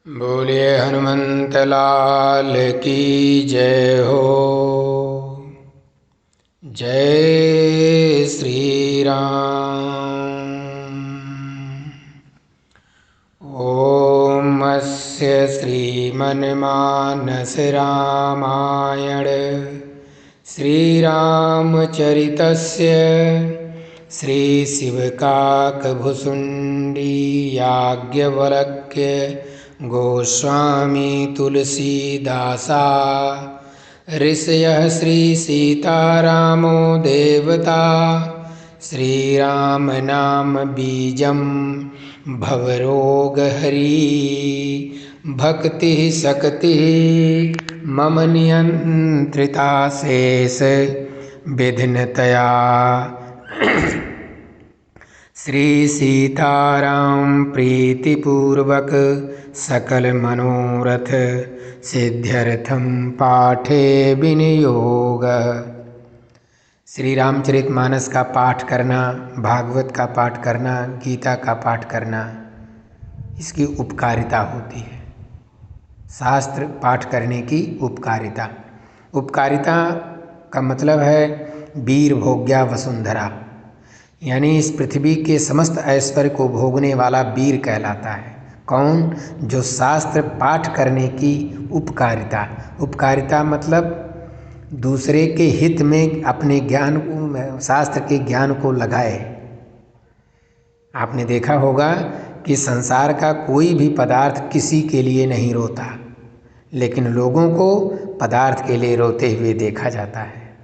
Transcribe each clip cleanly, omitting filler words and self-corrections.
बोलिए हनुमंत लाल की जय हो। जय श्री राम। ओम अस्य श्रीमन्मानस रामायण श्रीरामचरितस्य श्रीशिवकाकभुसुण्डी याज्ञवल्क्य गोस्वामी तुलसीदासा ऋषयः श्रीसीतारामो देवता श्रीराम नाम बीजं भवरोगहरी भक्तिः शक्तिः मम नियन्त्रिता शेष विधिनतया श्री सीताराम प्रीतिपूर्वक सकल मनोरथ सिद्ध्यर्थम पाठे विनियोग। श्री रामचरितमानस का पाठ करना, भागवत का पाठ करना, गीता का पाठ करना, इसकी उपकारिता होती है। शास्त्र पाठ करने की उपकारिता। उपकारिता का मतलब है वीर भोग्या वसुंधरा, यानी इस पृथ्वी के समस्त ऐश्वर्य को भोगने वाला वीर कहलाता है। कौन? जो शास्त्र पाठ करने की उपकारिता। उपकारिता मतलब दूसरे के हित में अपने ज्ञान को, शास्त्र के ज्ञान को लगाए। आपने देखा होगा कि संसार का कोई भी पदार्थ किसी के लिए नहीं रोता, लेकिन लोगों को पदार्थ के लिए रोते हुए देखा जाता है।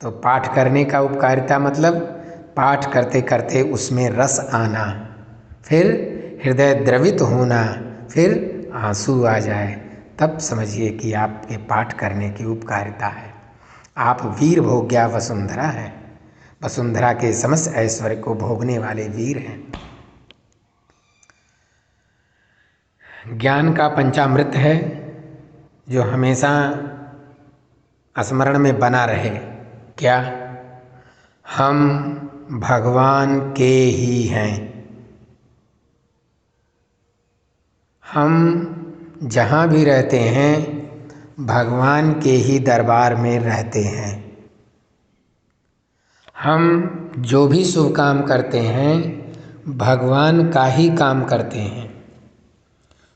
तो पाठ करने का उपकारिता मतलब पाठ करते करते उसमें रस आना, फिर हृदय द्रवित होना, फिर आंसू आ जाए, तब समझिए कि आपके पाठ करने की उपकारिता है। आप वीर भोग्या वसुंधरा हैं, वसुंधरा के समस्त ऐश्वर्य को भोगने वाले वीर हैं। ज्ञान का पंचामृत है जो हमेशा स्मरण में बना रहे। क्या? हम भगवान के ही हैं। हम जहाँ भी रहते हैं भगवान के ही दरबार में रहते हैं। हम जो भी शुभ काम करते हैं भगवान का ही काम करते हैं।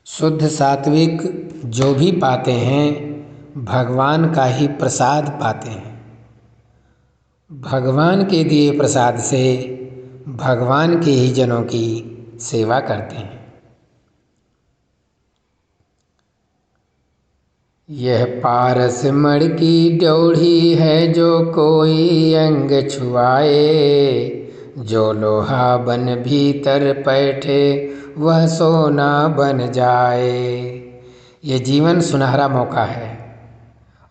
शुद्ध सात्विक जो भी पाते हैं भगवान का ही प्रसाद पाते हैं। भगवान के दिए प्रसाद से भगवान के ही जनों की सेवा करते हैं। यह पारस मण की ड्योढ़ी है जो कोई अंग छुआए, जो लोहा बन भीतर बैठे वह सोना बन जाए। ये जीवन सुनहरा मौका है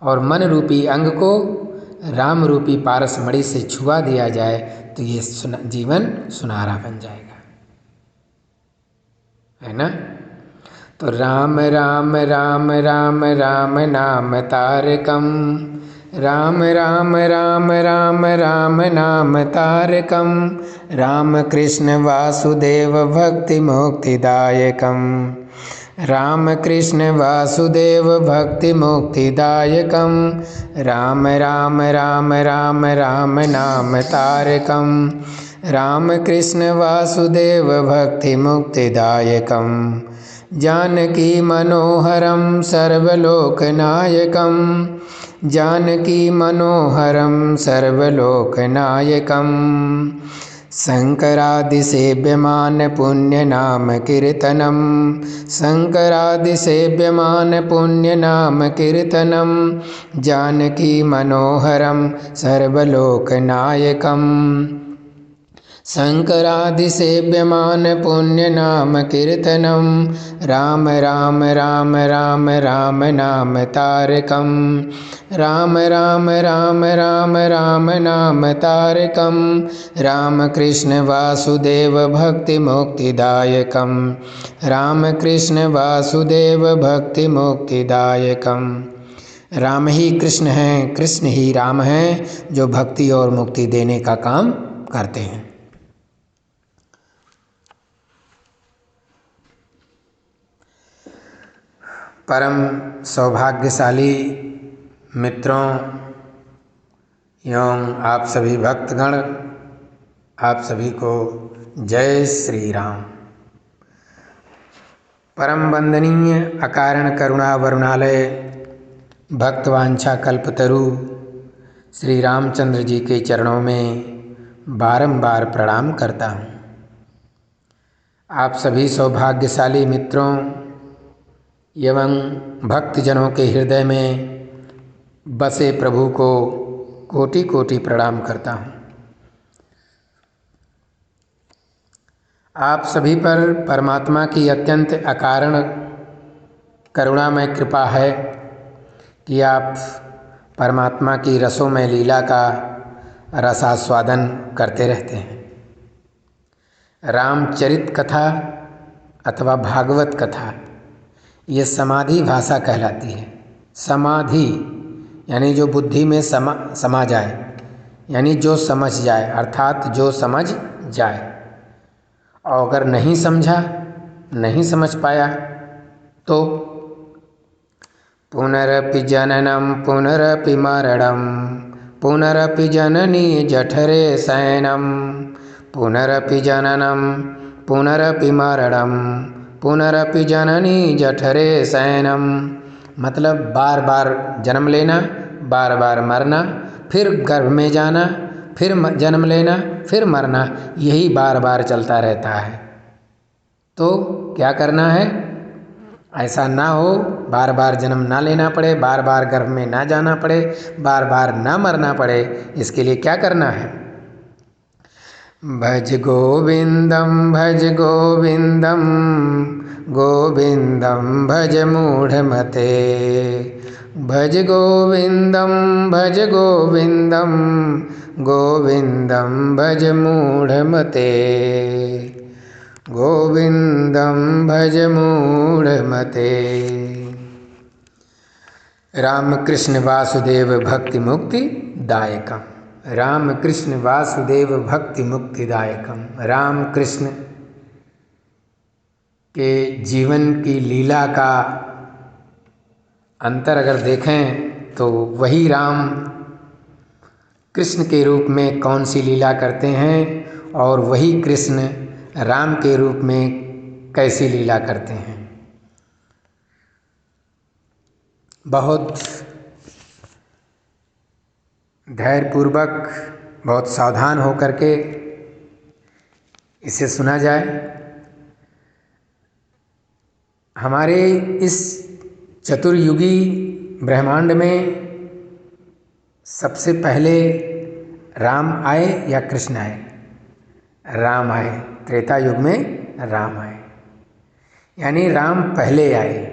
और मन रूपी अंग को राम रूपी पारस मणि से छुआ दिया जाए तो ये जीवन सुनहरा बन जाएगा, है ना? तो राम राम राम राम राम नाम तारकम, राम राम राम राम राम नाम तारकम, राम कृष्ण वासुदेव भक्ति मुक्तिदायकम, राम कृष्ण वासुदेव भक्ति मुक्तिदायकम, राम राम राम राम राम नाम तारकम, राम कृष्ण वासुदेव भक्ति मुक्तिदायकम, जानकी मनोहरम सर्वलोकनायकम, जानकी मनोहरम सर्वलोकनायकम, शंकरादिसेव्यमान पुण्य नाम कीर्तनम, शंकरादिसेव्यमान पुण्य नाम कीर्तनम, जानकी मनोहरम सर्वलोकनायकम, शंकरादिसेव्यमान पुण्य नाम कीर्तनम, राम राम राम राम राम नाम तारकम, राम राम राम राम राम नाम तारकम, राम कृष्ण वासुदेव भक्ति मुक्तिदायकम, राम कृष्ण वासुदेव भक्ति मुक्तिदायकम। राम ही कृष्ण हैं, कृष्ण ही राम हैं, जो भक्ति और मुक्ति देने का काम करते हैं। परम सौभाग्यशाली मित्रों एवं आप सभी भक्तगण, आप सभी को जय श्री राम। परम वंदनीय अकारण करुणा वरुणालय भक्तवांछा कल्पतरु श्री रामचंद्र जी के चरणों में बारंबार प्रणाम करता हूँ। आप सभी सौभाग्यशाली मित्रों एवं भक्तजनों के हृदय में बसे प्रभु को कोटि कोटि प्रणाम करता हूँ। आप सभी पर परमात्मा की अत्यंत अकारण करुणामय कृपा है कि आप परमात्मा की रसोमय लीला का रसास्वादन करते रहते हैं। रामचरित कथा अथवा भागवत कथा ये समाधि भाषा कहलाती है। समाधि यानी जो बुद्धि में समा जाए, यानी जो समझ जाए, अर्थात जो समझ जाए। और अगर नहीं समझा, नहीं समझ पाया तो पुनरपि जननम पुनरपि मरणम पुनरपि जननी जठरे शयनम पुनरपि जननम पुनरपि मरणम पुनरपि जननी जठरे शयनम। मतलब बार बार जन्म लेना, बार बार मरना, फिर गर्भ में जाना, फिर जन्म लेना, फिर मरना, यही बार बार चलता रहता है। तो क्या करना है? ऐसा ना हो, बार बार जन्म ना लेना पड़े, बार बार गर्भ में ना जाना पड़े, बार बार ना मरना पड़े। इसके लिए क्या करना है? भज गोविंदम गोविंदम भज मूढ़मते। भज गोविंदम गोविंदम भज मूढ़मते। गोविंदम भज मूढ़मते। रामकृष्ण वासुदेव भक्ति मुक्ति दायकम। रामकृष्ण वासुदेव भक्ति मुक्तिदायकम। राम कृष्ण के जीवन की लीला का अंतर अगर देखें तो वही राम कृष्ण के रूप में कौन सी लीला करते हैं और वही कृष्ण राम के रूप में कैसी लीला करते हैं। बहुत धैर्यपूर्वक, बहुत सावधान होकर के इसे सुना जाए। हमारे इस चतुर्युगी ब्रह्मांड में सबसे पहले राम आए या कृष्ण आए? राम आए। त्रेता युग में राम आए, यानी राम पहले आए।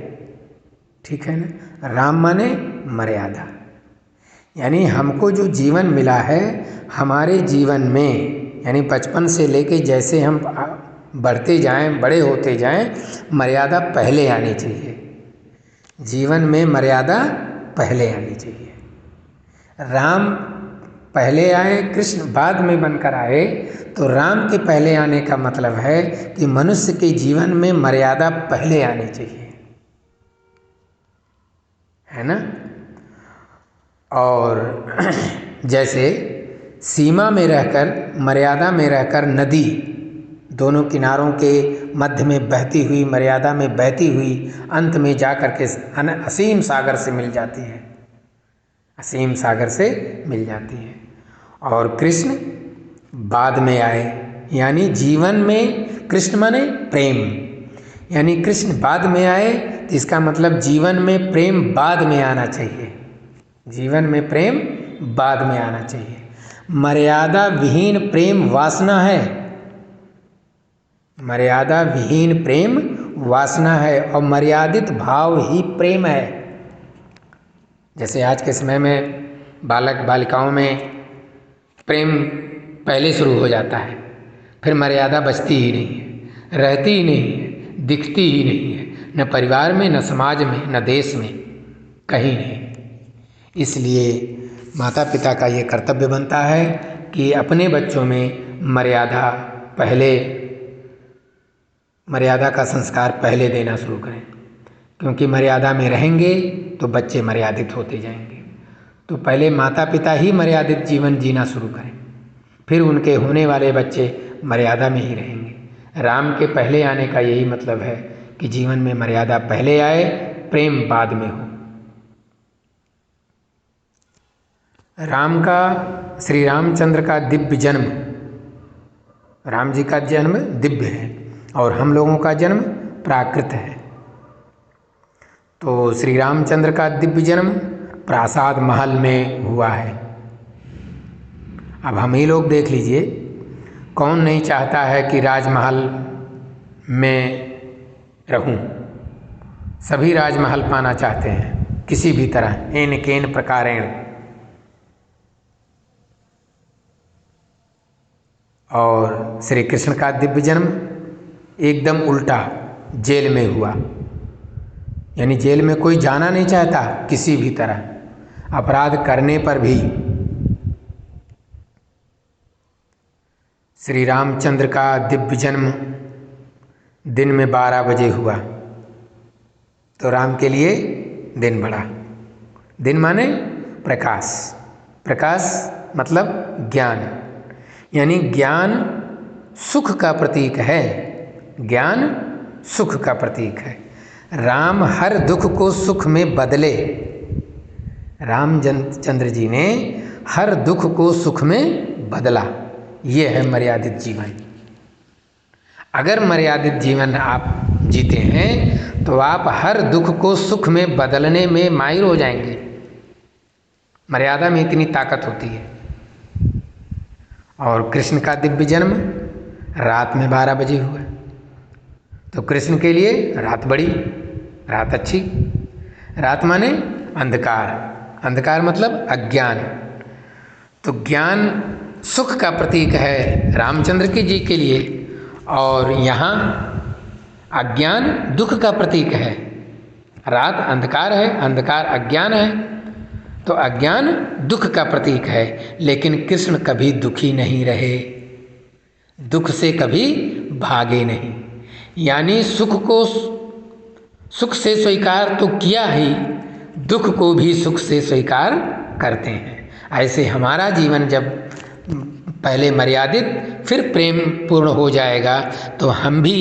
ठीक है ना? राम माने मर्यादा, यानी हमको जो जीवन मिला है, हमारे जीवन में यानी बचपन से लेके जैसे हम बढ़ते जाएं, बड़े होते जाएं, मर्यादा पहले आनी चाहिए। जीवन में मर्यादा पहले आनी चाहिए। राम पहले आए, कृष्ण बाद में बनकर आए, तो राम के पहले आने का मतलब है कि मनुष्य के जीवन में मर्यादा पहले आनी चाहिए, है ना? और जैसे सीमा में रहकर, मर्यादा में रहकर नदी दोनों किनारों के मध्य में बहती हुई, मर्यादा में बहती हुई, अंत में जाकर के असीम सागर से मिल जाती है। असीम सागर से मिल जाती है। और कृष्ण बाद में आए, यानी जीवन में कृष्ण माने प्रेम, यानी कृष्ण बाद में आए तो इसका मतलब जीवन में प्रेम बाद में आना चाहिए। जीवन में प्रेम बाद में आना चाहिए। मर्यादा विहीन प्रेम वासना है। मर्यादा विहीन प्रेम वासना है और मर्यादित भाव ही प्रेम है। जैसे आज के समय में बालक बालिकाओं में प्रेम पहले शुरू हो जाता है, फिर मर्यादा बचती ही नहीं है, रहती ही नहीं है, दिखती ही नहीं है, न परिवार में, न समाज में, न देश में, कहीं नहीं। इसलिए माता पिता का ये कर्तव्य बनता है कि अपने बच्चों में मर्यादा का संस्कार पहले देना शुरू करें, क्योंकि मर्यादा में रहेंगे तो बच्चे मर्यादित होते जाएंगे। तो पहले माता पिता ही मर्यादित जीवन जीना शुरू करें, फिर उनके होने वाले बच्चे मर्यादा में ही रहेंगे। राम के पहले आने का यही मतलब है कि जीवन में मर्यादा पहले आए, प्रेम बाद में हो। राम का, श्री रामचंद्र का दिव्य जन्म, राम जी का जन्म दिव्य है और हम लोगों का जन्म प्राकृत है। तो श्री रामचंद्र का दिव्य जन्म प्रासाद महल में हुआ है। अब हम ही लोग देख लीजिए, कौन नहीं चाहता है कि राजमहल में रहूं। सभी राजमहल पाना चाहते हैं किसी भी तरह, एन केन प्रकारेण। और श्री कृष्ण का दिव्य जन्म एकदम उल्टा, जेल में हुआ। यानी जेल में कोई जाना नहीं चाहता किसी भी तरह, अपराध करने पर भी। श्री रामचंद्र का दिव्य जन्म दिन में 12 बजे हुआ, तो राम के लिए दिन बढ़ा। दिन माने प्रकाश, प्रकाश मतलब ज्ञान, यानी ज्ञान सुख का प्रतीक है। ज्ञान सुख का प्रतीक है। राम हर दुख को सुख में बदले। रामचंद्र जी ने हर दुख को सुख में बदला। ये है मर्यादित जीवन। अगर मर्यादित जीवन आप जीते हैं तो आप हर दुख को सुख में बदलने में माहिर हो जाएंगे। मर्यादा में इतनी ताकत होती है। और कृष्ण का दिव्य जन्म रात में 12 बजे हुआ, तो कृष्ण के लिए रात बड़ी, रात अच्छी। रात माने अंधकार, अंधकार मतलब अज्ञान। तो ज्ञान सुख का प्रतीक है रामचंद्र जी के लिए, और यहाँ अज्ञान दुख का प्रतीक है। रात अंधकार है, अंधकार अज्ञान है, तो अज्ञान दुख का प्रतीक है। लेकिन कृष्ण कभी दुखी नहीं रहे, दुख से कभी भागे नहीं। यानी सुख को सुख से स्वीकार तो किया ही, दुख को भी सुख से स्वीकार करते हैं। ऐसे हमारा जीवन जब पहले मर्यादित फिर प्रेम पूर्ण हो जाएगा तो हम भी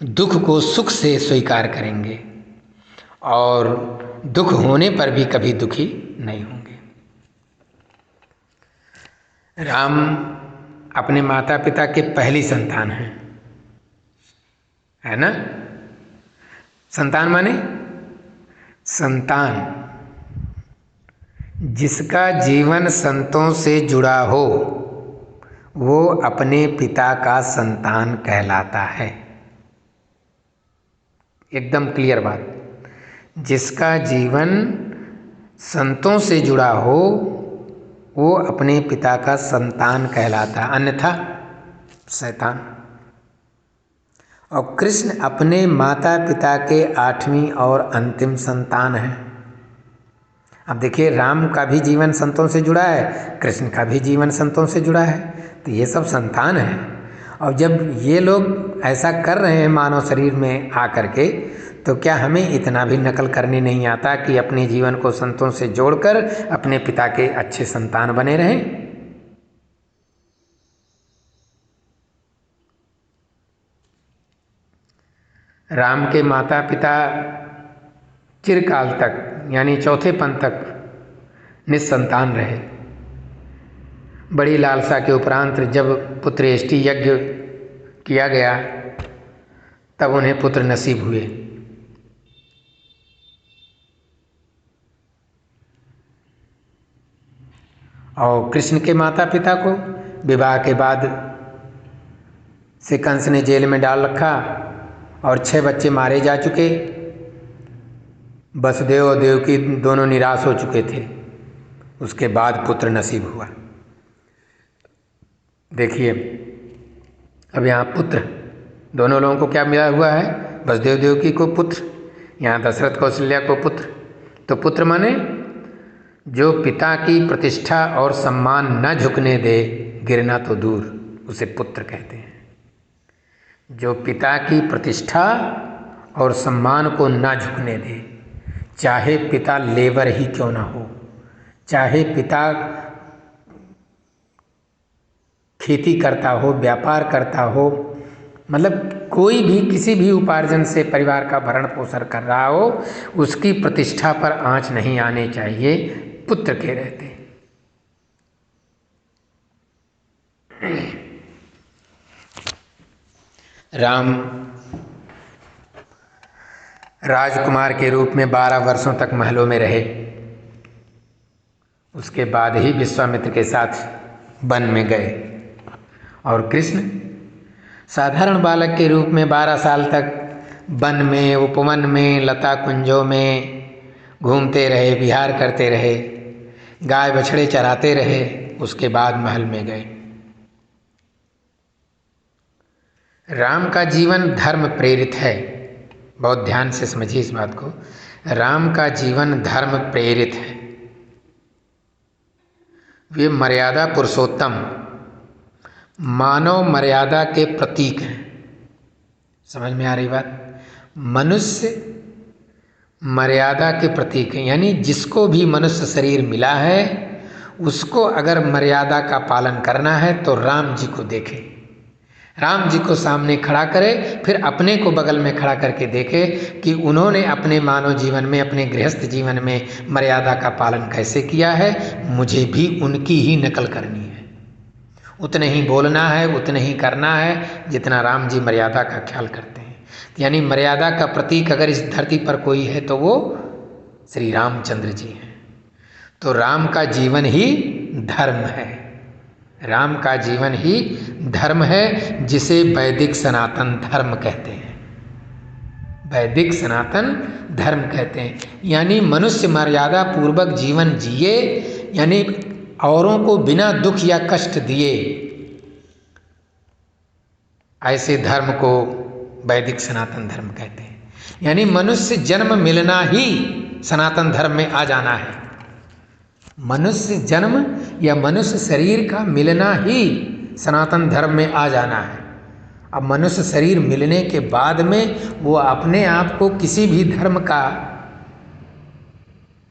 दुख को सुख से स्वीकार करेंगे और दुख होने पर भी कभी दुखी नहीं होंगे। राम अपने माता पिता के पहली संतान हैं, है ना। संतान माने संतान, जिसका जीवन संतों से जुड़ा हो वो अपने पिता का संतान कहलाता है। एकदम क्लियर बात। जिसका जीवन संतों से जुड़ा हो वो अपने पिता का संतान कहलाता, अन्यथा शैतान। और कृष्ण अपने माता पिता के 8वीं और अंतिम संतान हैं। अब देखिए, राम का भी जीवन संतों से जुड़ा है, कृष्ण का भी जीवन संतों से जुड़ा है, तो ये सब संतान हैं। और जब ये लोग ऐसा कर रहे हैं मानव शरीर में आकर के, तो क्या हमें इतना भी नकल करने नहीं आता कि अपने जीवन को संतों से जोड़कर अपने पिता के अच्छे संतान बने रहें? राम के माता पिता चिरकाल तक यानी चौथे पंथ तक निस्संतान रहे। बड़ी लालसा के उपरांत जब पुत्रेष्टि यज्ञ किया गया तब उन्हें पुत्र नसीब हुए। और कृष्ण के माता पिता को विवाह के बाद से कंस ने जेल में डाल रखा और 6 बच्चे मारे जा चुके। वसुदेव और देवकी दोनों निराश हो चुके थे। उसके बाद पुत्र नसीब हुआ। देखिए, अब यहाँ पुत्र दोनों लोगों को क्या मिला हुआ है? वसुदेव देवकी को पुत्र, यहाँ दशरथ कौशल्या को पुत्र। तो पुत्र माने जो पिता की प्रतिष्ठा और सम्मान न झुकने दे, गिरना तो दूर, उसे पुत्र कहते हैं। जो पिता की प्रतिष्ठा और सम्मान को ना झुकने दे, चाहे पिता लेबर ही क्यों ना हो, चाहे पिता खेती करता हो, व्यापार करता हो, मतलब कोई भी किसी भी उपार्जन से परिवार का भरण पोषण कर रहा हो, उसकी प्रतिष्ठा पर आंच नहीं आने चाहिए पुत्र के रहते। राम राजकुमार के रूप में 12 वर्षों तक महलों में रहे। उसके बाद ही विश्वामित्र के साथ वन में गए और कृष्ण साधारण बालक के रूप में 12 साल तक वन में, उपवन में, लता कुंजों में घूमते रहे, विहार करते रहे, गाय बछड़े चराते रहे। उसके बाद महल में गए। राम का जीवन धर्म प्रेरित है, बहुत ध्यान से समझिए इस बात को। राम का जीवन धर्म प्रेरित है। वे मर्यादा पुरुषोत्तम, मानव मर्यादा के प्रतीक हैं। समझ में आ रही बात? मनुष्य मर्यादा के प्रतीक हैं, यानी जिसको भी मनुष्य शरीर मिला है उसको अगर मर्यादा का पालन करना है तो राम जी को देखे, राम जी को सामने खड़ा करे, फिर अपने को बगल में खड़ा करके देखे कि उन्होंने अपने मानव जीवन में, अपने गृहस्थ जीवन में मर्यादा का पालन कैसे किया है। मुझे भी उनकी ही नकल करनी है, उतने ही बोलना है, उतने ही करना है जितना राम जी मर्यादा का ख्याल करते हैं। यानी मर्यादा का प्रतीक अगर इस धरती पर कोई है तो वो श्री रामचंद्र जी हैं। तो राम का जीवन ही धर्म है, राम का जीवन ही धर्म है, जिसे वैदिक सनातन धर्म कहते हैं। वैदिक सनातन धर्म कहते हैं, यानी मनुष्य मर्यादा पूर्वक जीवन जिए, यानी औरों को बिना दुख या कष्ट दिए, ऐसे धर्म को वैदिक सनातन धर्म कहते हैं। यानी मनुष्य जन्म मिलना ही सनातन धर्म में आ जाना है। मनुष्य जन्म या मनुष्य शरीर का मिलना ही सनातन धर्म में आ जाना है। अब मनुष्य शरीर मिलने के बाद में वो अपने आप को किसी भी धर्म का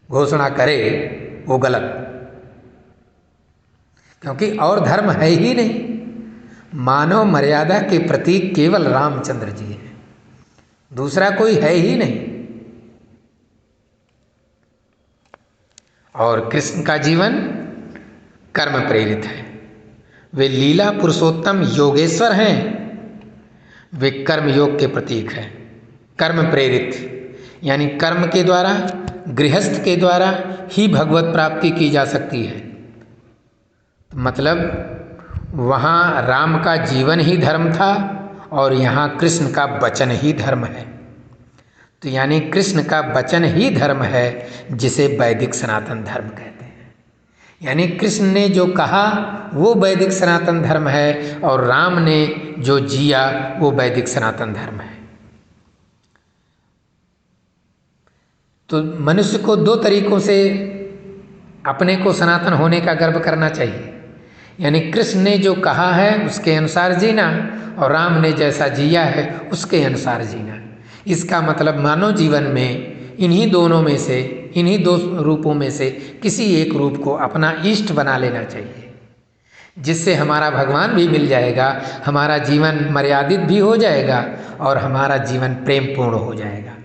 घोषणा करे वो गलत, क्योंकि और धर्म है ही नहीं। मानव मर्यादा के प्रतीक केवल रामचंद्र जी हैं, दूसरा कोई है ही नहीं। और कृष्ण का जीवन कर्म प्रेरित है। वे लीला पुरुषोत्तम योगेश्वर हैं, वे कर्म योग के प्रतीक हैं। कर्म प्रेरित यानी कर्म के द्वारा, गृहस्थ के द्वारा ही भगवत प्राप्ति की जा सकती है। मतलब वहाँ राम का जीवन ही धर्म था और यहाँ कृष्ण का वचन ही धर्म है। तो यानी कृष्ण का वचन ही धर्म है, जिसे वैदिक सनातन धर्म कहते हैं। यानी कृष्ण ने जो कहा वो वैदिक सनातन धर्म है, और राम ने जो जिया वो वैदिक सनातन धर्म है। तो मनुष्य को दो तरीकों से अपने को सनातन होने का गर्व करना चाहिए। यानी कृष्ण ने जो कहा है उसके अनुसार जीना, और राम ने जैसा जिया है उसके अनुसार जीना। इसका मतलब मानव जीवन में इन्हीं दोनों में से, इन्हीं दो रूपों में से किसी एक रूप को अपना इष्ट बना लेना चाहिए, जिससे हमारा भगवान भी मिल जाएगा, हमारा जीवन मर्यादित भी हो जाएगा और हमारा जीवन प्रेम पूर्ण हो जाएगा।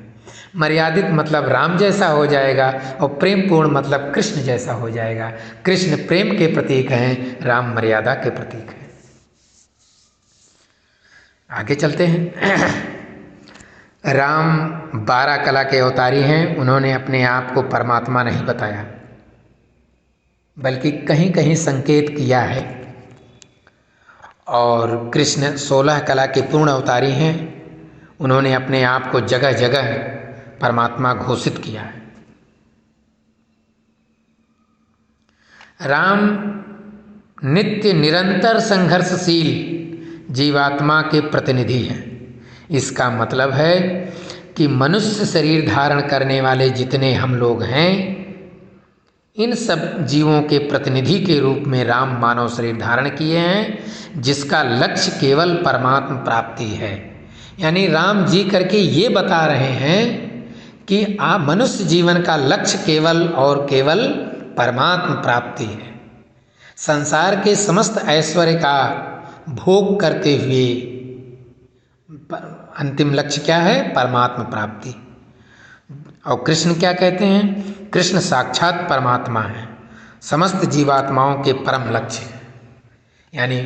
मर्यादित मतलब राम जैसा हो जाएगा और प्रेम पूर्ण मतलब कृष्ण जैसा हो जाएगा। कृष्ण प्रेम के प्रतीक हैं, राम मर्यादा के प्रतीक हैं। आगे चलते हैं। राम 12 कला के अवतारी हैं। उन्होंने अपने आप को परमात्मा नहीं बताया, बल्कि कहीं कहीं संकेत किया है। और कृष्ण 16 कला के पूर्ण अवतारी हैं। उन्होंने अपने आप को जगह जगह परमात्मा घोषित किया है। राम नित्य निरंतर संघर्षशील जीवात्मा के प्रतिनिधि हैं। इसका मतलब है कि मनुष्य शरीर धारण करने वाले जितने हम लोग हैं, इन सब जीवों के प्रतिनिधि के रूप में राम मानव शरीर धारण किए हैं, जिसका लक्ष्य केवल परमात्मा प्राप्ति है। यानी राम जी करके ये बता रहे हैं कि आप मनुष्य जीवन का लक्ष्य केवल और केवल परमात्म प्राप्ति है। संसार के समस्त ऐश्वर्य का भोग करते हुए अंतिम लक्ष्य क्या है? परमात्म प्राप्ति। और कृष्ण क्या कहते हैं? कृष्ण साक्षात परमात्मा है, समस्त जीवात्माओं के परम लक्ष्य है। यानी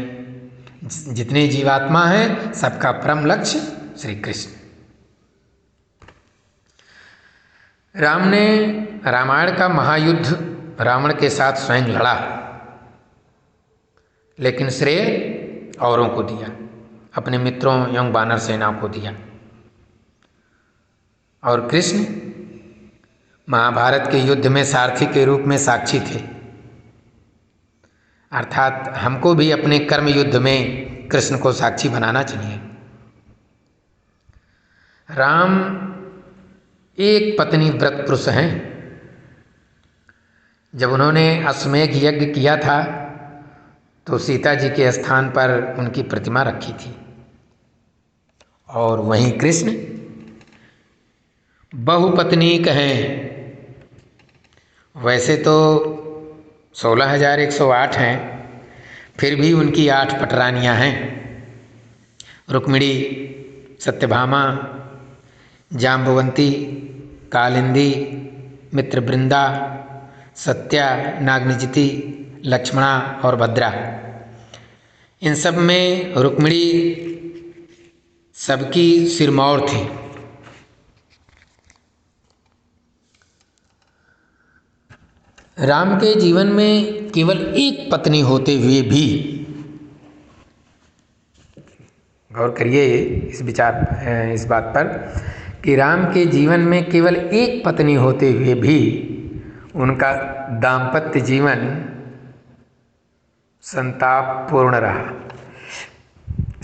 जितने जीवात्मा हैं सबका परम लक्ष्य श्री कृष्ण। राम ने रामायण का महायुद्ध रावण के साथ स्वयं लड़ा, लेकिन श्रेय औरों को दिया, अपने मित्रों एवं वानर सेना को दिया। और कृष्ण महाभारत के युद्ध में सारथी के रूप में साक्षी थे। अर्थात हमको भी अपने कर्म युद्ध में कृष्ण को साक्षी बनाना चाहिए। राम एक पत्नी व्रत पुरुष हैं। जब उन्होंने अश्वमेध यज्ञ किया था तो सीता जी के स्थान पर उनकी प्रतिमा रखी थी। और वहीं कृष्ण बहुपत्नीक हैं। वैसे तो 16,108 हैं, फिर भी उनकी 8 पटरानियाँ हैं। रुक्मिणी, सत्यभामा, जाम्बवंती, कालिंदी, मित्रवृंदा, सत्या, नागनिजिति, लक्ष्मणा और भद्रा। इन सब में रुक्मिणी सबकी सिरमौर थी। राम के जीवन में केवल एक पत्नी होते हुए भी, गौर करिए इस बात पर कि राम के जीवन में केवल एक पत्नी होते हुए भी उनका दाम्पत्य जीवन संतापपूर्ण रहा।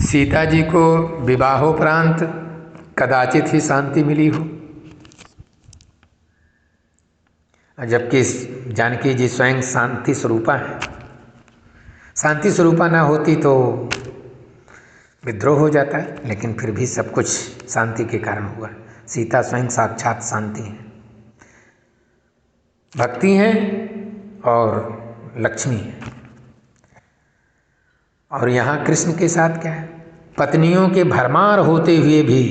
सीता जी को विवाहोपरांत कदाचित ही शांति मिली हो, जबकि जानकी जी स्वयं शांति स्वरूपा है। शांति स्वरूपा ना होती तो विद्रोह हो जाता है, लेकिन फिर भी सब कुछ शांति के कारण हुआ। सीता स्वयं साक्षात शांति है, भक्ति हैं और लक्ष्मी है। और यहाँ कृष्ण के साथ क्या है? पत्नियों के भरमार होते हुए भी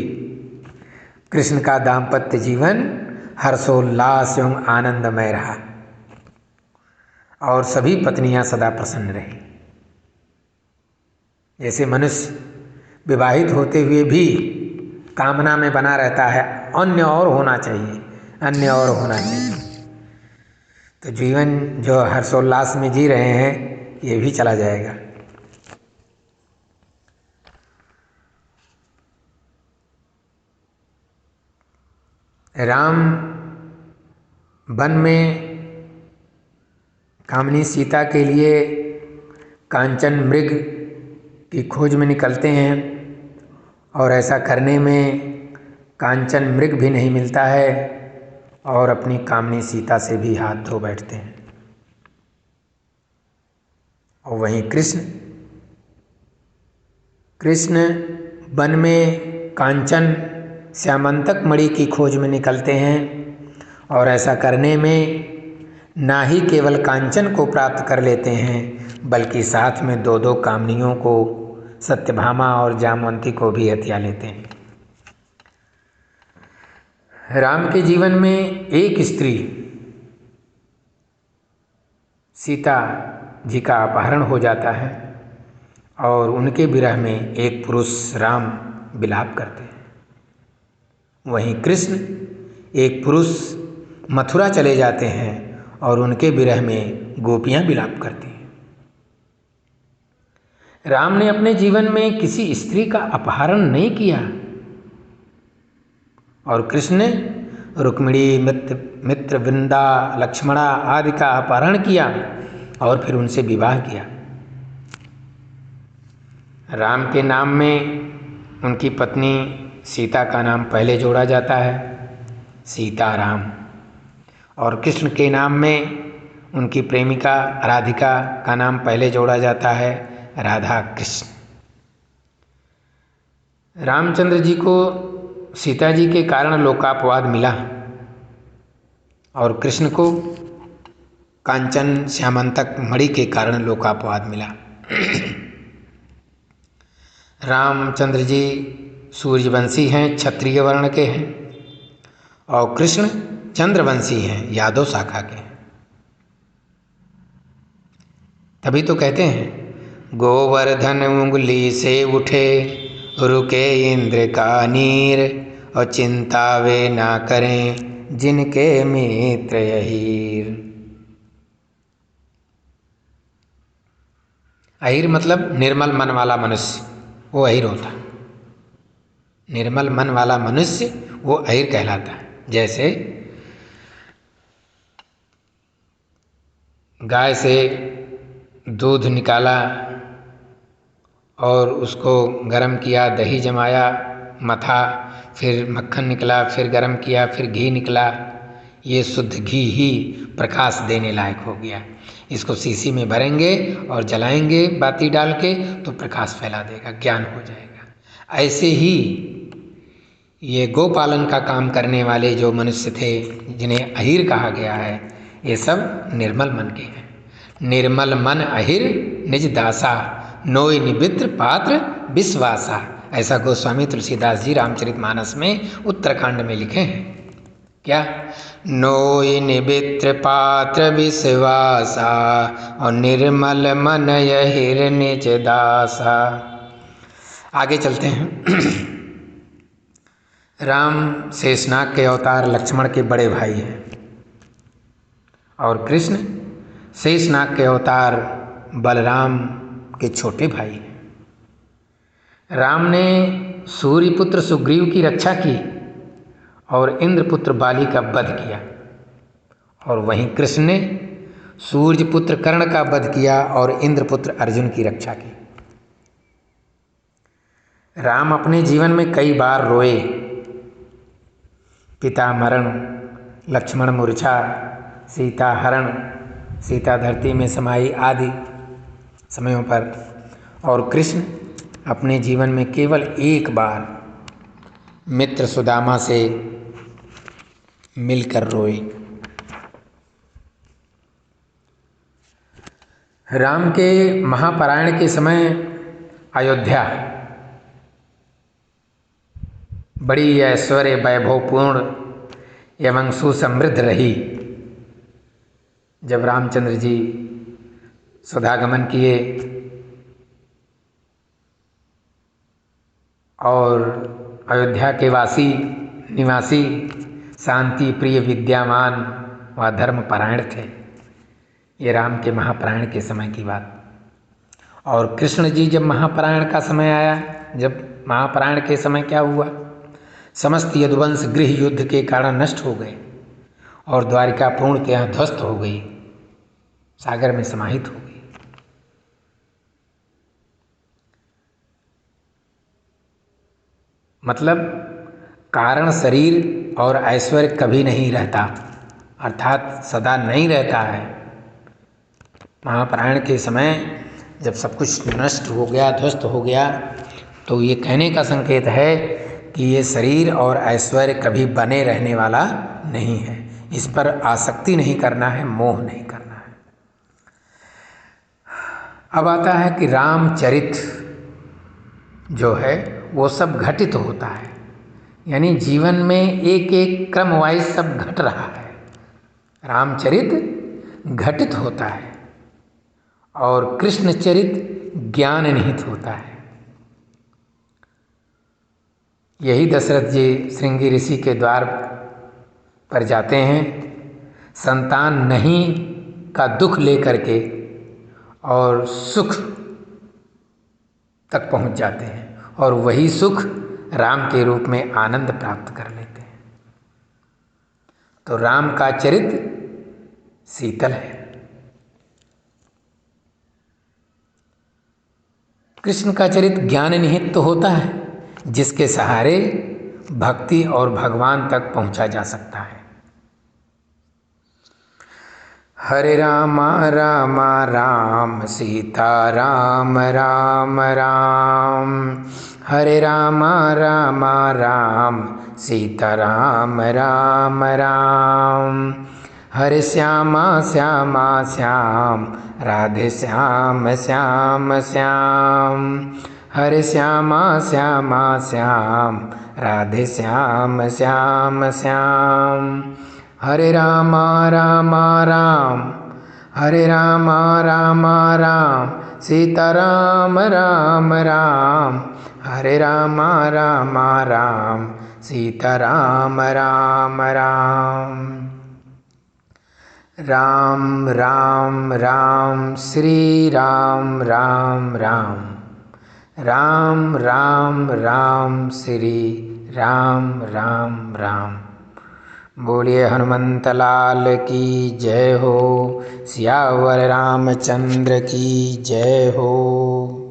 कृष्ण का दाम्पत्य जीवन हर्षोल्लास एवं आनंदमय रहा और सभी पत्नियां सदा प्रसन्न रही। जैसे मनुष्य विवाहित होते हुए भी कामना में बना रहता है, अन्य और होना चाहिए, अन्य और होना चाहिए, तो जीवन जो हर्षोल्लास में जी रहे हैं ये भी चला जाएगा। राम वन में कामिनी सीता के लिए कांचन मृग की खोज में निकलते हैं और ऐसा करने में कांचन मृग भी नहीं मिलता है और अपनी कामिनी सीता से भी हाथ धो बैठते हैं। और वहीं कृष्ण वन में कांचन श्यामंतक मणि की खोज में निकलते हैं और ऐसा करने में ना ही केवल कांचन को प्राप्त कर लेते हैं बल्कि साथ में 2-2 कामनियों को, सत्यभामा और जामवंती को भी हथिया लेते हैं। राम के जीवन में एक स्त्री सीता जी का अपहरण हो जाता है और उनके विरह में एक पुरुष राम विलाप करते हैं। वहीं कृष्ण एक पुरुष मथुरा चले जाते हैं और उनके विरह में गोपियां विलाप करती हैं। राम ने अपने जीवन में किसी स्त्री का अपहरण नहीं किया और कृष्ण ने रुक्मिणी, मित्रवृंदा, लक्ष्मणा आदि का अपहरण किया और फिर उनसे विवाह किया। राम के नाम में उनकी पत्नी सीता का नाम पहले जोड़ा जाता है, सीताराम, और कृष्ण के नाम में उनकी प्रेमिका राधिका का नाम पहले जोड़ा जाता है, राधा कृष्ण। रामचंद्र जी को सीता जी के कारण लोकापवाद मिला और कृष्ण को कांचन श्यामंतक मणि के कारण लोकापवाद मिला। रामचंद्र जी सूर्यवंशी हैं, क्षत्रिय वर्ण के हैं, और कृष्ण चंद्रवंशी हैं, यादव शाखा के हैं। तभी तो कहते हैं गोवर्धन उंगली से उठे रुके इंद्र का नीर, और चिंता वे ना करें जिनके मित्र अहीर। अहीर मतलब निर्मल मन वाला मनुष्य, वो अहीर होता। निर्मल मन वाला मनुष्य वो अहीर कहलाता है। जैसे गाय से दूध निकाला और उसको गर्म किया, दही जमाया, मथा, फिर मक्खन निकला, फिर गर्म किया, फिर घी निकला, ये शुद्ध घी ही प्रकाश देने लायक हो गया। इसको शीशी में भरेंगे और जलाएंगे बाती डाल के तो प्रकाश फैला देगा, ज्ञान हो जाएगा। ऐसे ही ये गोपालन का काम करने वाले जो मनुष्य थे, जिन्हें अहीर कहा गया है, ये सब निर्मल मन के हैं। निर्मल मन अहीर निज दासा, नोय निबित्र पात्र विश्वासा। ऐसा गोस्वामी तुलसीदास जी रामचरितमानस में उत्तराखंड में लिखे हैं। क्या? नोय निबित्र पात्र विश्वासा, और निर्मल मन अहीर निज दासा। आगे चलते हैं। राम शेषनाग के अवतार लक्ष्मण के बड़े भाई हैं, और कृष्ण शेषनाग के अवतार बलराम के छोटे भाई हैं। राम ने सूर्यपुत्र सुग्रीव की रक्षा की और इंद्रपुत्र बाली का वध किया, और वहीं कृष्ण ने सूर्यपुत्र कर्ण का वध किया और इंद्रपुत्र अर्जुन की रक्षा की। राम अपने जीवन में कई बार रोए, पिता मरण, लक्ष्मण मूर्छा, सीता हरण, सीता धरती में समाई आदि समयों पर। और कृष्ण अपने जीवन में केवल एक बार मित्र सुदामा से मिलकर रोए। राम के महापरायण के समय अयोध्या बड़ी ऐश्वर्य वैभवपूर्ण एवं सुसमृद्ध रही। जब रामचंद्र जी स्वधागमन किए और अयोध्या के निवासी शांति प्रिय, विद्यामान व धर्मपरायण थे। ये राम के महापरायण के समय की बात। और कृष्ण जी जब महापरायण का समय आया, जब महापरायण के समय क्या हुआ, समस्त यदुवंश गृह युद्ध के कारण नष्ट हो गए और द्वारिका पूर्णतः ध्वस्त हो गई, सागर में समाहित हो गई। मतलब कारण शरीर और ऐश्वर्य कभी नहीं रहता, अर्थात सदा नहीं रहता है। महापरायण के समय जब सब कुछ नष्ट हो गया, ध्वस्त हो गया, तो ये कहने का संकेत है कि ये शरीर और ऐश्वर्य कभी बने रहने वाला नहीं है। इस पर आसक्ति नहीं करना है, मोह नहीं करना है। अब आता है कि रामचरित जो है वो सब घटित होता है, यानी जीवन में एक एक क्रम वाइज सब घट रहा है। रामचरित घटित होता है और कृष्णचरित ज्ञान निहित होता है। यही दशरथ जी श्रृंगी ऋषि के द्वार पर जाते हैं, संतान नहीं का दुख लेकर के, और सुख तक पहुंच जाते हैं, और वही सुख राम के रूप में आनंद प्राप्त कर लेते हैं। तो राम का चरित्र शीतल है, कृष्ण का चरित्र ज्ञान निहित तो होता है, जिसके सहारे भक्ति और भगवान तक पहुंचा जा सकता है। हरे राम राम राम सीता राम राम राम। हरे राम राम राम सीता राम राम राम। हरे श्यामा श्यामा श्याम राधे श्याम श्याम श्याम। हरे श्यामा श्यामा श्याम राधे श्याम श्याम श्याम। हरे राम राम राम हरे राम राम राम सीता राम राम राम। हरे राम राम राम सीता राम राम राम। राम राम राम श्री राम राम राम। राम राम राम श्री राम राम राम। बोलिए हनुमंत लाल की जय हो। सियावर रामचंद्र की जय हो।